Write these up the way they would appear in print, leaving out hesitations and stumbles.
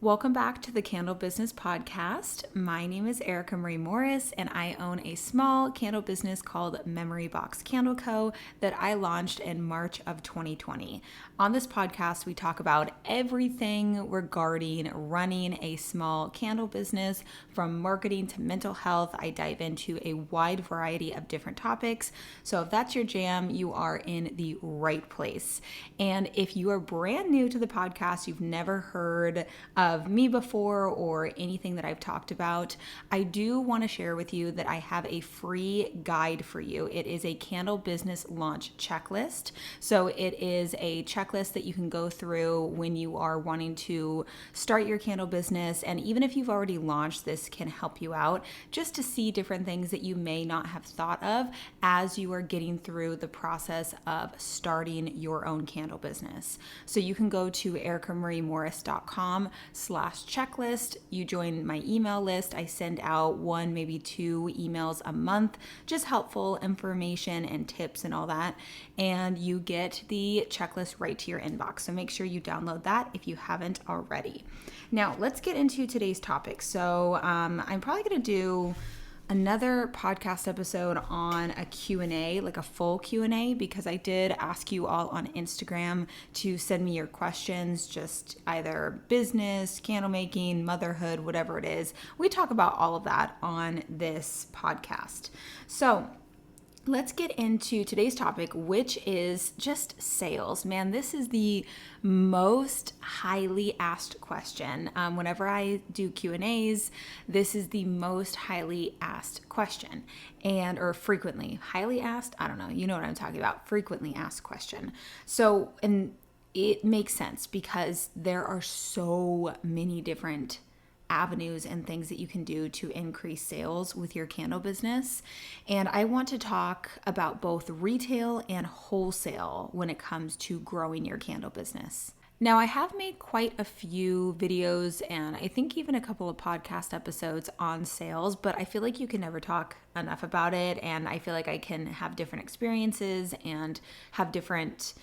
Welcome back to the Candle Business Podcast. My name is Erica Marie Morris, and I own a small candle business called Memory Box Candle Co. that I launched in March of 2020. On this podcast, we talk about everything regarding running a small candle business, from marketing to mental health. I dive into a wide variety of different topics. So if that's your jam, you are in the right place. And if you are brand new to the podcast, you've never heard of me before or anything that I've talked about, I do want to share with you that I have a free guide for you. It is a candle business launch checklist. So it is a checklist that you can go through when you are wanting to start your candle business. And even if you've already launched, this can help you out just to see different things that you may not have thought of as you are getting through the process of starting your own candle business. So you can go to ericamariemorris.com/checklist. You join my email list. I send out one, maybe 2 emails a month, just helpful information and tips and all that. And you get the checklist right to your inbox. So make sure you download that if you haven't already. Now, let's get into today's topic. So I'm probably going to do another podcast episode on a Q&A, like a full Q&A, because I did ask you all on Instagram to send me your questions, just either business, candle making, motherhood, whatever it is. We talk about all of that on this podcast. So let's get into today's topic, which is just sales. Man, this is the most highly asked question. Whenever I do Q&As, this is the most highly asked question, or frequently highly asked. I don't know. You know what I'm talking about. Frequently asked question. So, and it makes sense because there are so many different avenues and things that you can do to increase sales with your candle business. And I want to talk about both retail and wholesale when it comes to growing your candle business. Now, I have made quite a few videos and I think even a couple of podcast episodes on sales, but I feel like you can never talk enough about it. And I feel like I can have different experiences and have different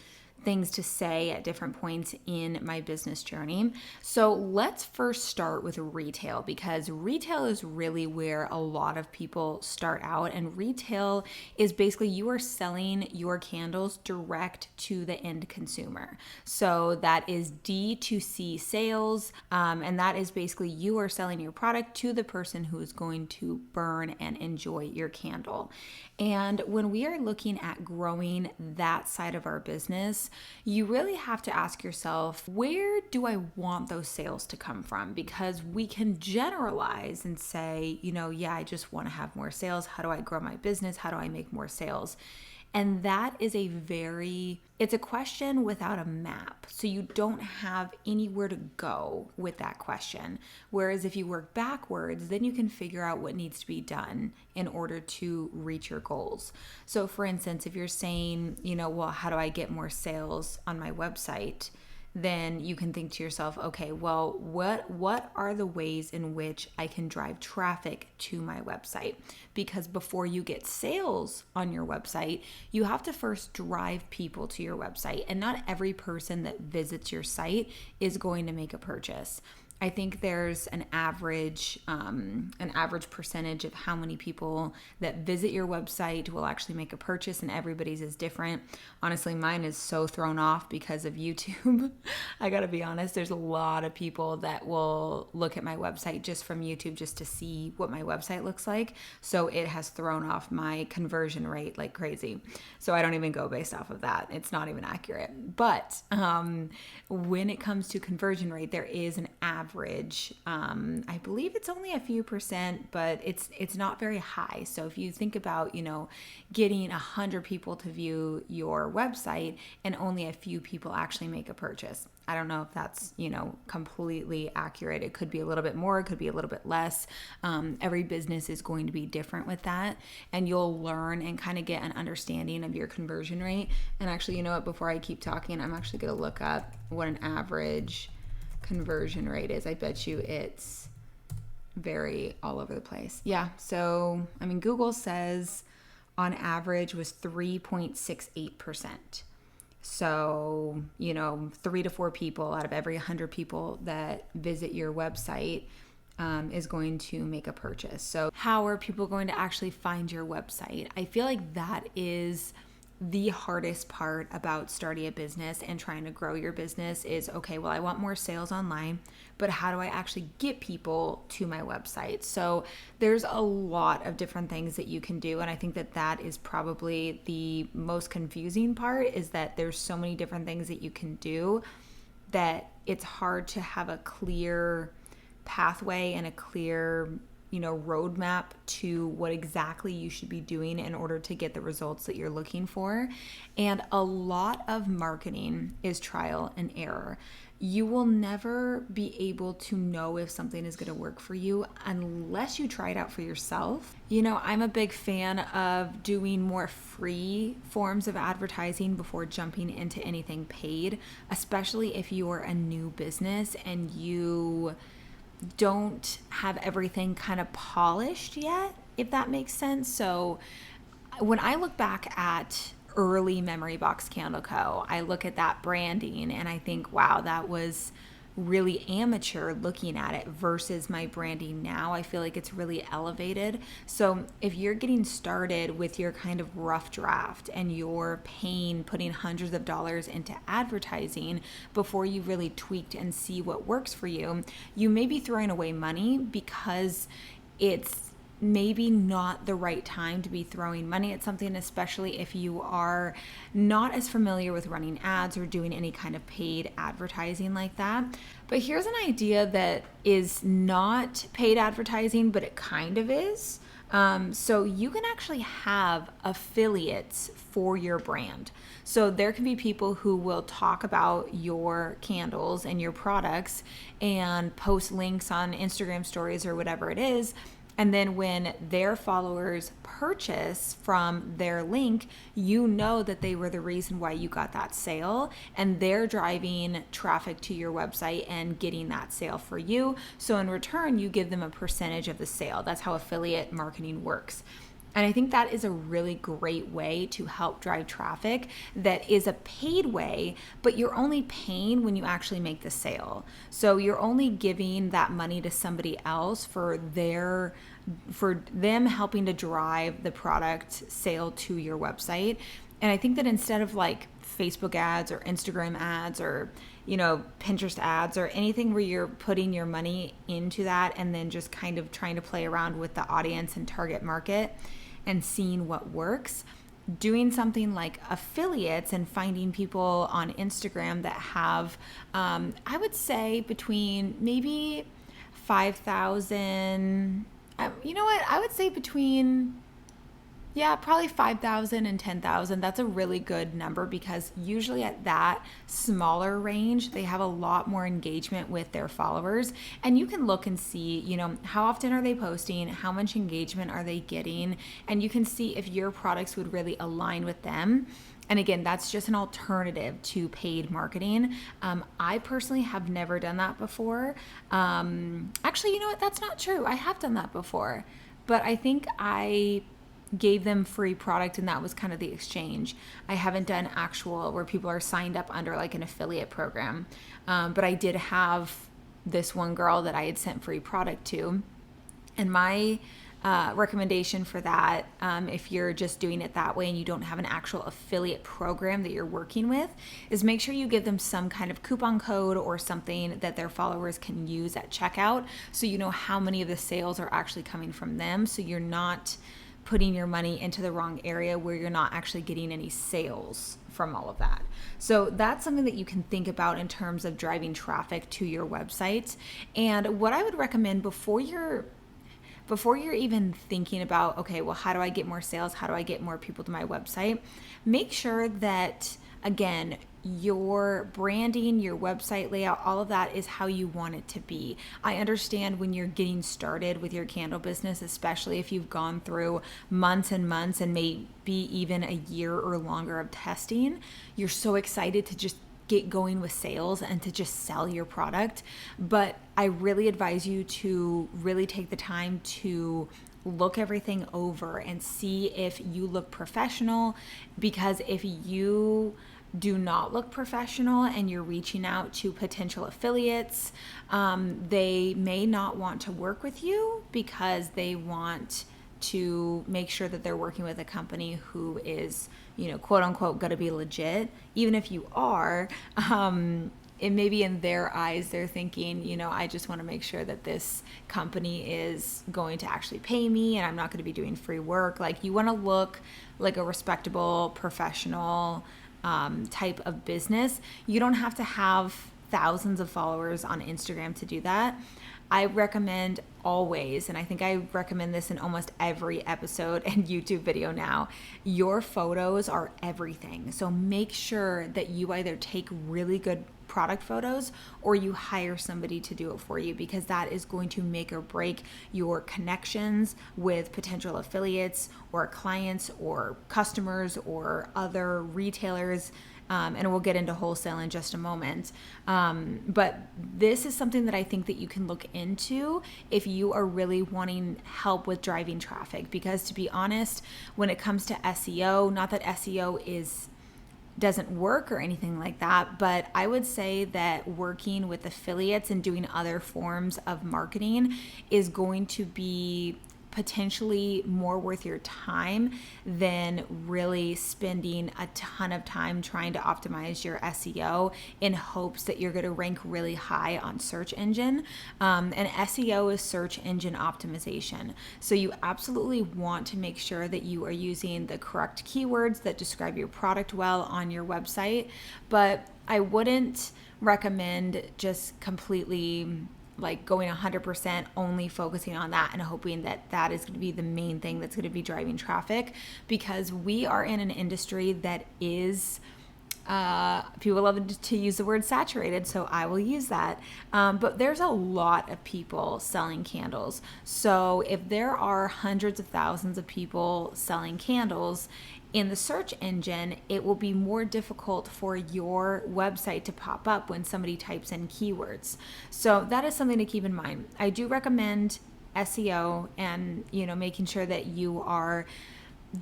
things to say at different points in my business journey. So let's first start with retail, because retail is really where a lot of people start out. And retail is basically you are selling your candles direct to the end consumer. So that is D2C sales. And that is basically you are selling your product to the person who is going to burn and enjoy your candle. And when we are looking at growing that side of our business, you really have to ask yourself, where do I want those sales to come from? Because we can generalize and say, yeah, I just want to have more sales. How do I grow my business? How do I make more sales? And that is it's a question without a map. So you don't have anywhere to go with that question. Whereas if you work backwards, then you can figure out what needs to be done in order to reach your goals. So for instance, if you're saying, well, how do I get more sales on my website? Then you can think to yourself, okay, well, what are the ways in which I can drive traffic to my website? Because before you get sales on your website, you have to first drive people to your website. And not every person that visits your site is going to make a purchase. I think there's an average percentage of how many people that visit your website will actually make a purchase, and everybody's is different. Honestly, mine is so thrown off because of YouTube. I gotta be honest, there's a lot of people that will look at my website just from YouTube just to see what my website looks like. So it has thrown off my conversion rate like crazy. So I don't even go based off of that. It's not even accurate. But when it comes to conversion rate, there is an average. I believe it's only a few percent, but it's not very high. So if you think about, getting 100 people to view your website and only a few people actually make a purchase, I don't know if that's, completely accurate. It could be a little bit more, it could be a little bit less. Every business is going to be different with that. And you'll learn and kind of get an understanding of your conversion rate. And actually, before I keep talking, I'm actually going to look up what an average conversion rate is. I bet you it's very all over the place. Yeah. So, Google says on average was 3.68%. So, 3 to 4 people out of every 100 people that visit your website is going to make a purchase. So, how are people going to actually find your website? I feel like that is the hardest part about starting a business and trying to grow your business is, okay, well, I want more sales online, but how do I actually get people to my website? So there's a lot of different things that you can do. And I think that that is probably the most confusing part, is that there's so many different things that you can do that it's hard to have a clear pathway and a clear roadmap to what exactly you should be doing in order to get the results that you're looking for. And a lot of marketing is trial and error. You will never be able to know if something is going to work for you unless you try it out for yourself. I'm a big fan of doing more free forms of advertising before jumping into anything paid, especially if you're a new business and you don't have everything kind of polished yet, if that makes sense. So when I look back at early Memory Box Candle Co., I look at that branding and I think, wow, that was really amateur looking at it versus my branding now. I feel like it's really elevated. So if you're getting started with your kind of rough draft and you're putting hundreds of dollars into advertising before you really tweaked and see what works for you, you may be throwing away money because it's maybe not the right time to be throwing money at something, especially if you are not as familiar with running ads or doing any kind of paid advertising like that. But here's an idea that is not paid advertising, but it kind of is. So you can actually have affiliates for your brand. So there can be people who will talk about your candles and your products and post links on Instagram stories or whatever it is. And then when their followers purchase from their link, you know that they were the reason why you got that sale, and they're driving traffic to your website and getting that sale for you. So in return, you give them a percentage of the sale. That's how affiliate marketing works. And I think that is a really great way to help drive traffic that is a paid way, but you're only paying when you actually make the sale. So you're only giving that money to somebody else for them helping to drive the product sale to your website. And I think that instead of like Facebook ads or Instagram ads or Pinterest ads or anything where you're putting your money into that and then just kind of trying to play around with the audience and target market and seeing what works, doing something like affiliates and finding people on Instagram that have, I would say between maybe 5,000, I would say between, probably 5,000 and 10,000. That's a really good number because usually at that smaller range, they have a lot more engagement with their followers. And you can look and see, how often are they posting? How much engagement are they getting? And you can see if your products would really align with them. And again, that's just an alternative to paid marketing. I personally have never done that before. Actually, you know what? That's not true. I have done that before. But I think I gave them free product and that was kind of the exchange. I haven't done actual where people are signed up under like an affiliate program. But I did have this one girl that I had sent free product to. And my recommendation for that, if you're just doing it that way and you don't have an actual affiliate program that you're working with, is make sure you give them some kind of coupon code or something that their followers can use at checkout so you know how many of the sales are actually coming from them, so you're not putting your money into the wrong area where you're not actually getting any sales from all of that. So that's something that you can think about in terms of driving traffic to your website. And what I would recommend before you're even thinking about, okay, well, how do I get more sales? How do I get more people to my website? Make sure that, again, your branding, your website layout, all of that is how you want it to be. I understand when you're getting started with your candle business, especially if you've gone through months and months and maybe even a year or longer of testing, you're so excited to just get going with sales and to just sell your product. But I really advise you to really take the time to look everything over and see if you look professional, because if you do not look professional and you're reaching out to potential affiliates, they may not want to work with you because they want to make sure that they're working with a company who is, quote unquote, going to be legit. Even if you are, it may be in their eyes, they're thinking, I just want to make sure that this company is going to actually pay me and I'm not going to be doing free work. Like, you want to look like a respectable, professional type of business. You don't have to have thousands of followers on Instagram to do that. I recommend always, and I think I recommend this in almost every episode and YouTube video now, your photos are everything. So make sure that you either take really good product photos or you hire somebody to do it for you, because that is going to make or break your connections with potential affiliates or clients or customers or other retailers. And we'll get into wholesale in just a moment. But this is something that I think that you can look into if you are really wanting help with driving traffic. Because to be honest, when it comes to SEO, not that SEO doesn't work or anything like that, but I would say that working with affiliates and doing other forms of marketing is going to be potentially more worth your time than really spending a ton of time trying to optimize your SEO in hopes that you're going to rank really high on search engine. And SEO is search engine optimization. So you absolutely want to make sure that you are using the correct keywords that describe your product well on your website. But I wouldn't recommend just completely like going 100% only focusing on that and hoping that that is going to be the main thing that's going to be driving traffic, because we are in an industry that is, people love to use the word saturated, so I will use that. But there's a lot of people selling candles. So if there are hundreds of thousands of people selling candles, in the search engine, it will be more difficult for your website to pop up when somebody types in keywords. So that is something to keep in mind. I do recommend SEO and, making sure that you are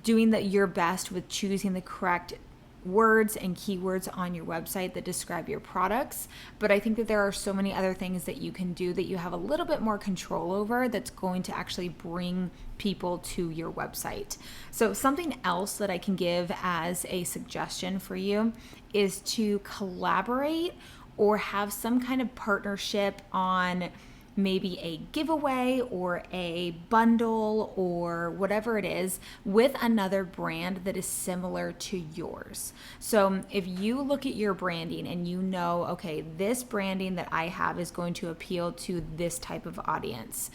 doing your best with choosing the correct words and keywords on your website that describe your products. But I think that there are so many other things that you can do that you have a little bit more control over that's going to actually bring people to your website. So something else that I can give as a suggestion for you is to collaborate or have some kind of partnership on maybe a giveaway or a bundle or whatever it is with another brand that is similar to yours. So if you look at your branding and okay, this branding that I have is going to appeal to this type of audience,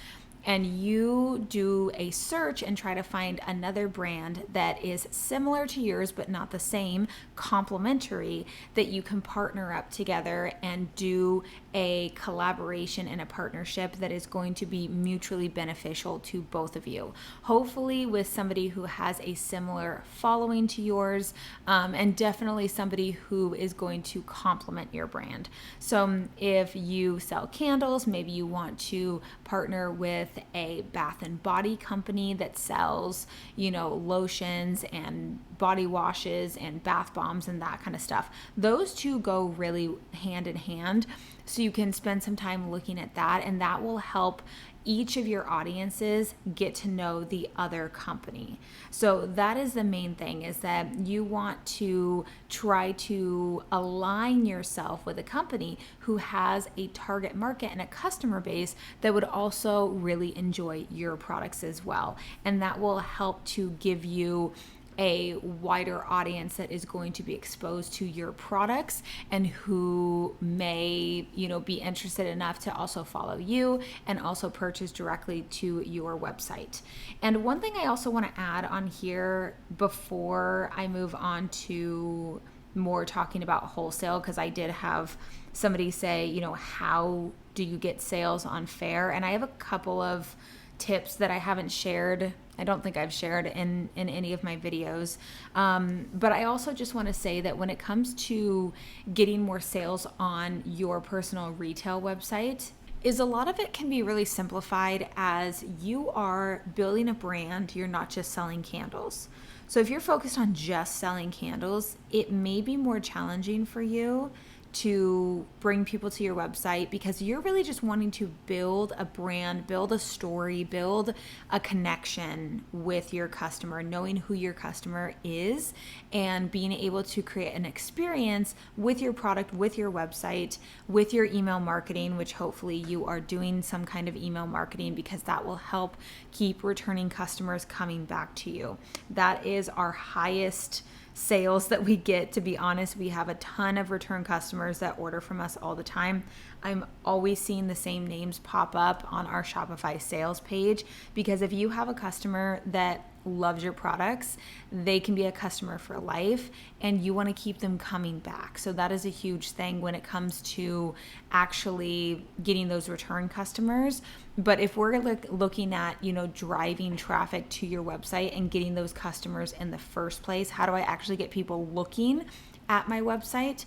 and you do a search and try to find another brand that is similar to yours but not the same, complementary, that you can partner up together and do a collaboration and a partnership that is going to be mutually beneficial to both of you. Hopefully with somebody who has a similar following to yours, and definitely somebody who is going to complement your brand. So if you sell candles, maybe you want to partner with a bath and body company that sells, lotions and body washes and bath bombs and that kind of stuff. Those two go really hand in hand. So you can spend some time looking at that, and that will help each of your audiences get to know the other company. So that is the main thing, is that you want to try to align yourself with a company who has a target market and a customer base that would also really enjoy your products as well. And that will help to give you a wider audience that is going to be exposed to your products and who may, be interested enough to also follow you and also purchase directly to your website. And one thing I also want to add on here before I move on to more talking about wholesale, because I did have somebody say, how do you get sales on Fair? And I have a couple of tips that I haven't shared. I don't think I've shared in any of my videos. But I also just want to say that when it comes to getting more sales on your personal retail website, is a lot of it can be really simplified as you are building a brand. You're not just selling candles. So if you're focused on just selling candles, it may be more challenging for you to bring people to your website because you're really just wanting to build a brand, build a story, build a connection with your customer, knowing who your customer is and being able to create an experience with your product, with your website, with your email marketing, which hopefully you are doing some kind of email marketing because that will help keep returning customers coming back to you. That is our highest sales that we get. To be honest, we have a ton of return customers that order from us all the time. I'm always seeing the same names pop up on our Shopify sales page because if you have a customer that loves your products, they can be a customer for life and you want to keep them coming back. So that is a huge thing when it comes to actually getting those return customers. But if we're looking at, driving traffic to your website and getting those customers in the first place, how do I actually get people looking at my website?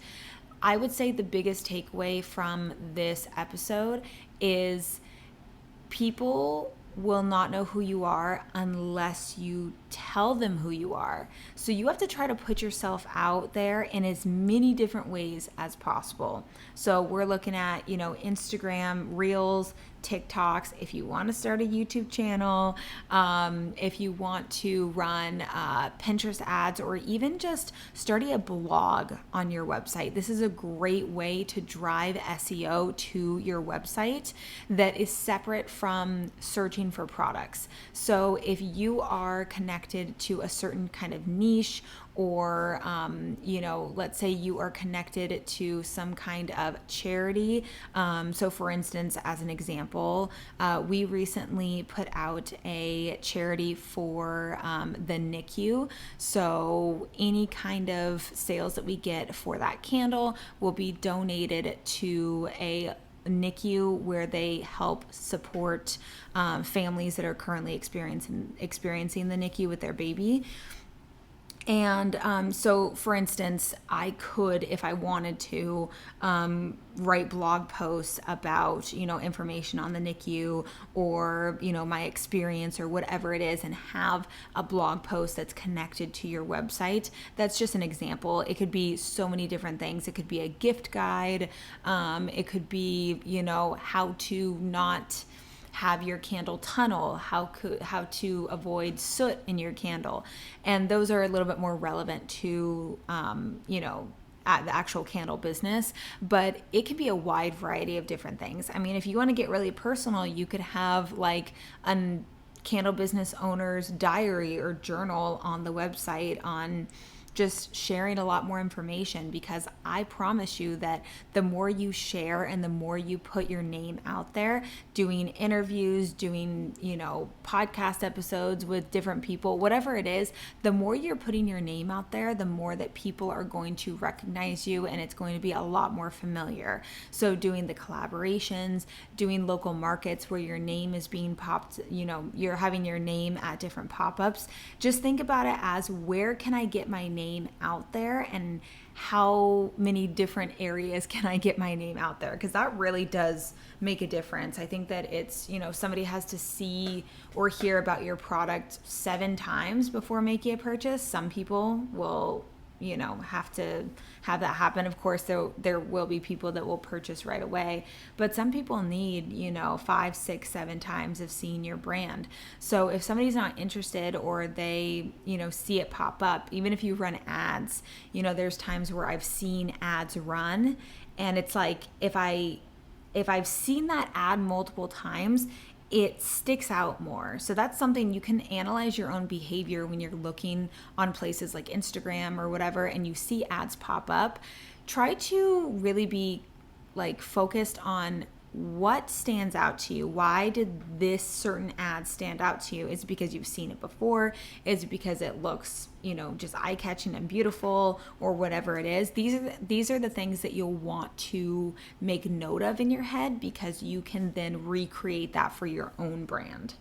I would say the biggest takeaway from this episode is people will not know who you are unless you tell them who you are. So you have to try to put yourself out there in as many different ways as possible. So we're looking at, Instagram, Reels, TikToks, if you want to start a YouTube channel, if you want to run Pinterest ads, or even just starting a blog on your website. This is a great way to drive SEO to your website that is separate from searching for products. So if you are connected to a certain kind of niche, or let's say you are connected to some kind of charity. So for instance, as an example, we recently put out a charity for the NICU. So any kind of sales that we get for that candle will be donated to a NICU where they help support families that are currently experiencing the NICU with their baby. And so, for instance, I could, if I wanted to, write blog posts about, information on the NICU or, my experience or whatever it is, and have a blog post that's connected to your website. That's just an example. It could be so many different things. It could be a gift guide. It could be, how to not have your candle tunnel, how to avoid soot in your candle. And those are a little bit more relevant to, at the actual candle business, but it can be a wide variety of different things. I mean, if you want to get really personal, you could have like a candle business owner's diary or journal on the website on just sharing a lot more information, because I promise you that the more you share and the more you put your name out there, doing interviews, doing, podcast episodes with different people, whatever it is, the more you're putting your name out there, the more that people are going to recognize you and it's going to be a lot more familiar. So doing the collaborations, doing local markets where your name is being popped, you're having your name at different pop-ups. Just think about it as, where can I get my name out there, and how many different areas can I get my name out there? Because that really does make a difference. I think that it's, somebody has to see or hear about your product 7 times before making a purchase. Some people will, have to have that happen. Of course, there will be people that will purchase right away, but some people need, 5, 6, 7 times of seeing your brand. So if somebody's not interested, or they, see it pop up, even if you run ads, there's times where I've seen ads run, and it's like, if I've seen that ad multiple times, it sticks out more. So that's something you can analyze your own behavior when you're looking on places like Instagram or whatever, and you see ads pop up. Try to really be focused on what stands out to you. Why did this certain ad stand out to you? Is it because you've seen it before? Is it because it looks, just eye-catching and beautiful, or whatever it is? These are the things that you'll want to make note of in your head, because you can then recreate that for your own brand.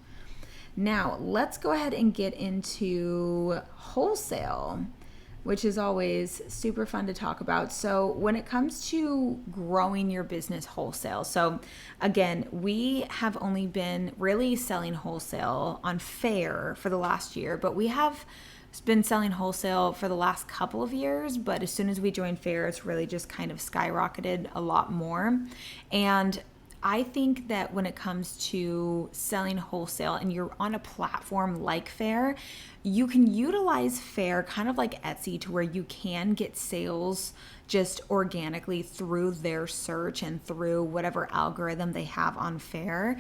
Now, let's go ahead and get into wholesale, which is always super fun to talk about. So when it comes to growing your business wholesale, so again, we have only been really selling wholesale on Fair for the last year, but we have been selling wholesale for the last couple of years, but as soon as we joined Fair, it's really just kind of skyrocketed a lot more. And I think that when it comes to selling wholesale and you're on a platform like Fair, you can utilize Fair kind of like Etsy to where you can get sales just organically through their search and through whatever algorithm they have on Fair,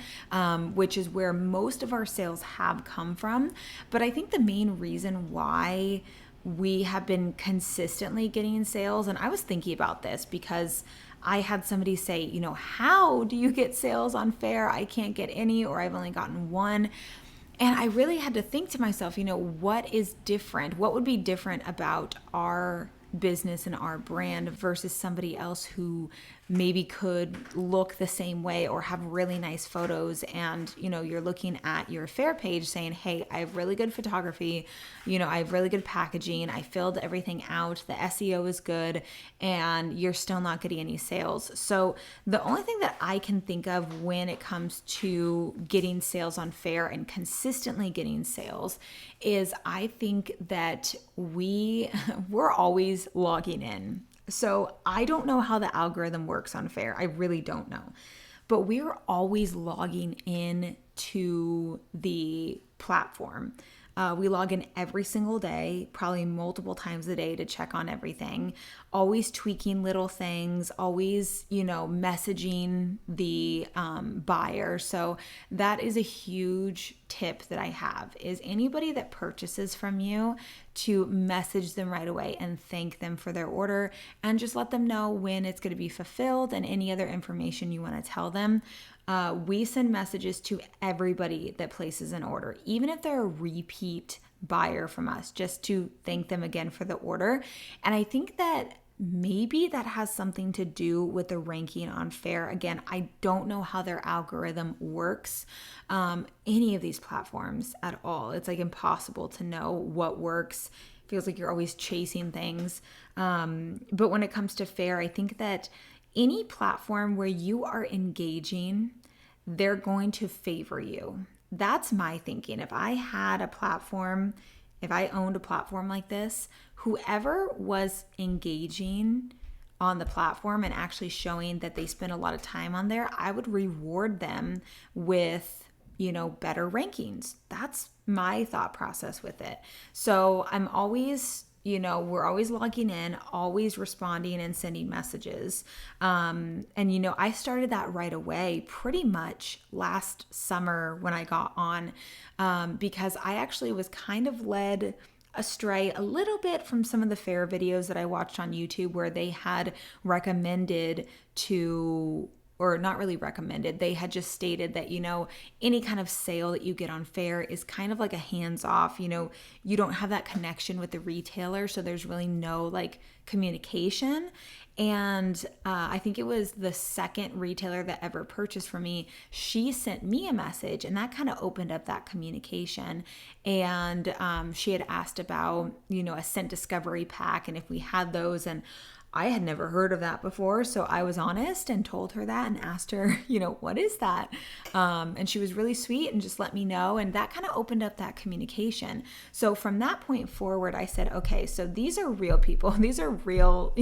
which is where most of our sales have come from. But I think the main reason why we have been consistently getting sales, and I was thinking about this because I had somebody say, how do you get sales on Fair? I can't get any, or I've only gotten one. And I really had to think to myself, what is different? What would be different about our business and our brand versus somebody else who maybe could look the same way or have really nice photos, and you're looking at your Fair page saying, hey, I have really good photography, I have really good packaging, I filled everything out, the SEO is good, and you're still not getting any sales. So the only thing that I can think of when it comes to getting sales on Fair and consistently getting sales is I think that we're always logging in. So I don't know how the algorithm works on Fair. I really don't know. But we're always logging in to the platform. We log in every single day, probably multiple times a day to check on everything, always tweaking little things, always, messaging the buyer. So that is a huge tip that I have, is anybody that purchases from you to message them right away and thank them for their order and just let them know when it's going to be fulfilled and any other information you want to tell them. We send messages to everybody that places an order, even if they're a repeat buyer from us, just to thank them again for the order. And I think that maybe that has something to do with the ranking on Fair. Again, I don't know how their algorithm works, any of these platforms at all. It's like impossible to know what works. It feels like you're always chasing things. But when it comes to Fair, I think that any platform where you are engaging, they're going to favor you. That's my thinking. If I had a platform, if I owned a platform like this, whoever was engaging on the platform and actually showing that they spend a lot of time on there, I would reward them with, better rankings. That's my thought process with it. So I'm always, we're always logging in, always responding and sending messages. And, I started that right away, pretty much last summer when I got on, because I actually was kind of led astray a little bit from some of the Fair videos that I watched on YouTube, where they had recommended to, or not really recommended, they had just stated that, any kind of sale that you get on Fair is kind of like a hands-off, you don't have that connection with the retailer, so there's really no communication. And I think it was the second retailer that ever purchased from me, she sent me a message, and that kind of opened up that communication. And she had asked about, a scent discovery pack, and if we had those, and I had never heard of that before. So I was honest and told her that and asked her, what is that? And she was really sweet and just let me know. And that kind of opened up that communication. So from that point forward, I said, okay, so these are real people. These are real,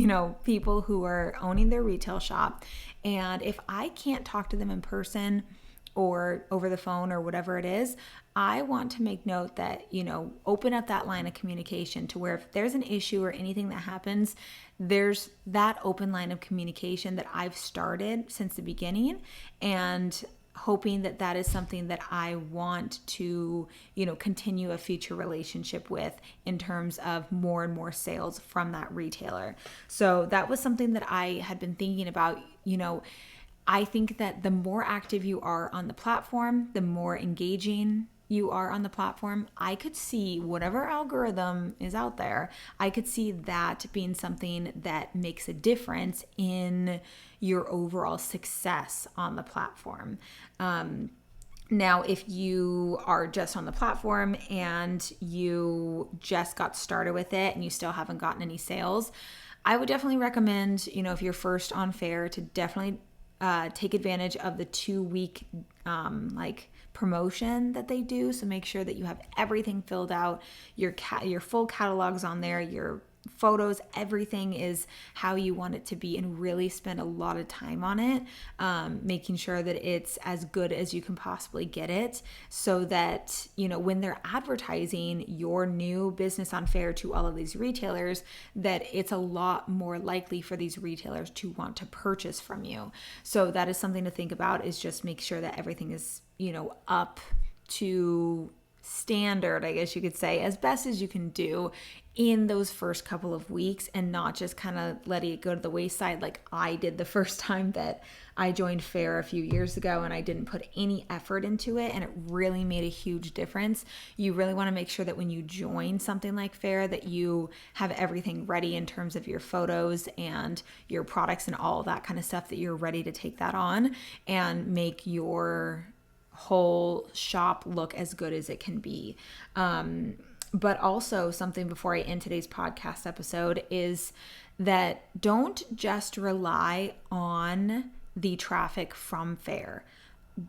people who are owning their retail shop. And if I can't talk to them in person or over the phone or whatever it is, I want to make note that, open up that line of communication to where if there's an issue or anything that happens, there's that open line of communication that I've started since the beginning, and hoping that that is something that I want to, continue a future relationship with in terms of more and more sales from that retailer. So that was something that I had been thinking about. I think that the more active you are on the platform, the more engaging you are on the platform, I could see whatever algorithm is out there, I could see that being something that makes a difference in your overall success on the platform. Now, if you are just on the platform and you just got started with it and you still haven't gotten any sales, I would definitely recommend, if you're first on Fair, to definitely take advantage of the 2-week like promotion that they do. So make sure that you have everything filled out, your full catalogs on there, your photos, everything is how you want it to be, and really spend a lot of time on it, making sure that it's as good as you can possibly get it, so that, you know, when they're advertising your new business on Fair to all of these retailers, that it's a lot more likely for these retailers to want to purchase from you. So that is something to think about, is just make sure that everything is, you know, up to standard, I guess you could say, as best as you can do in those first couple of weeks, and not just kind of letting it go to the wayside like I did the first time that I joined Fair a few years ago, and I didn't put any effort into it, and it really made a huge difference. You really want to make sure that when you join something like Fair, that you have everything ready in terms of your photos and your products and all that kind of stuff, that you're ready to take that on and make your whole shop look as good as it can be. But also, something before I end today's podcast episode is that don't just rely on the traffic from Fair.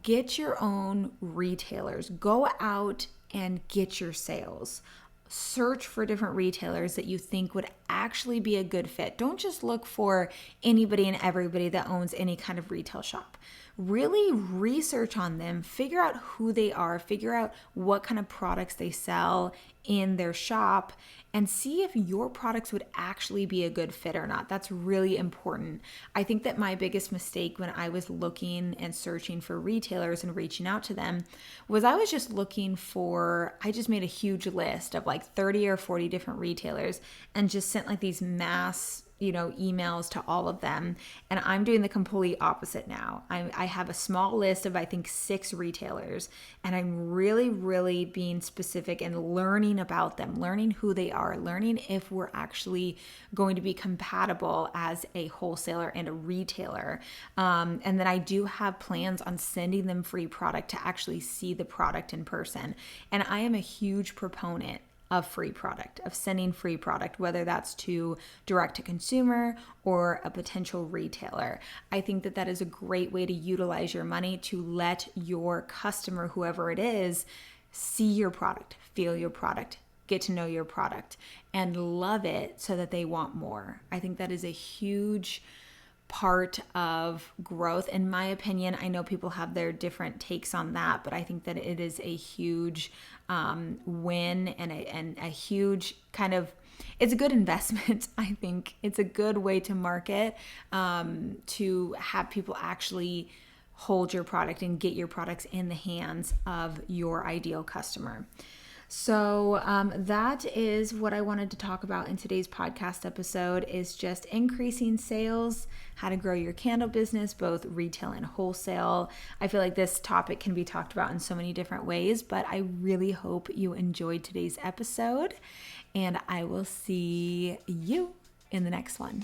Get your own retailers. Go out and get your sales. Search for different retailers that you think would actually be a good fit. Don't just look for anybody and everybody that owns any kind of retail shop. Really research on them, figure out who they are, figure out what kind of products they sell in their shop, and see if your products would actually be a good fit or not. That's really important. I think that my biggest mistake when I was looking and searching for retailers and reaching out to them was I was just I just made a huge list of like 30 or 40 different retailers and just sent like these mass, you know, emails to all of them. And I'm doing the complete opposite now. I have a small list of, I think, 6 retailers, and I'm really, really being specific and learning about them, learning who they are, learning if we're actually going to be compatible as a wholesaler and a retailer. And then I do have plans on sending them free product to actually see the product in person. And I am a huge proponent of free product, of sending free product, whether that's to direct to consumer or a potential retailer. I think that that is a great way to utilize your money to let your customer, whoever it is, see your product, feel your product, get to know your product, and love it so that they want more. I think that is a huge part of growth, in my opinion. I know people have their different takes on that, but I think that it is a huge win and a huge kind of, it's a good investment. I think it's a good way to market, to have people actually hold your product and get your products in the hands of your ideal customer. So that is what I wanted to talk about in today's podcast episode, is just increasing sales, how to grow your candle business, both retail and wholesale. I feel like this topic can be talked about in so many different ways, but I really hope you enjoyed today's episode, and I will see you in the next one.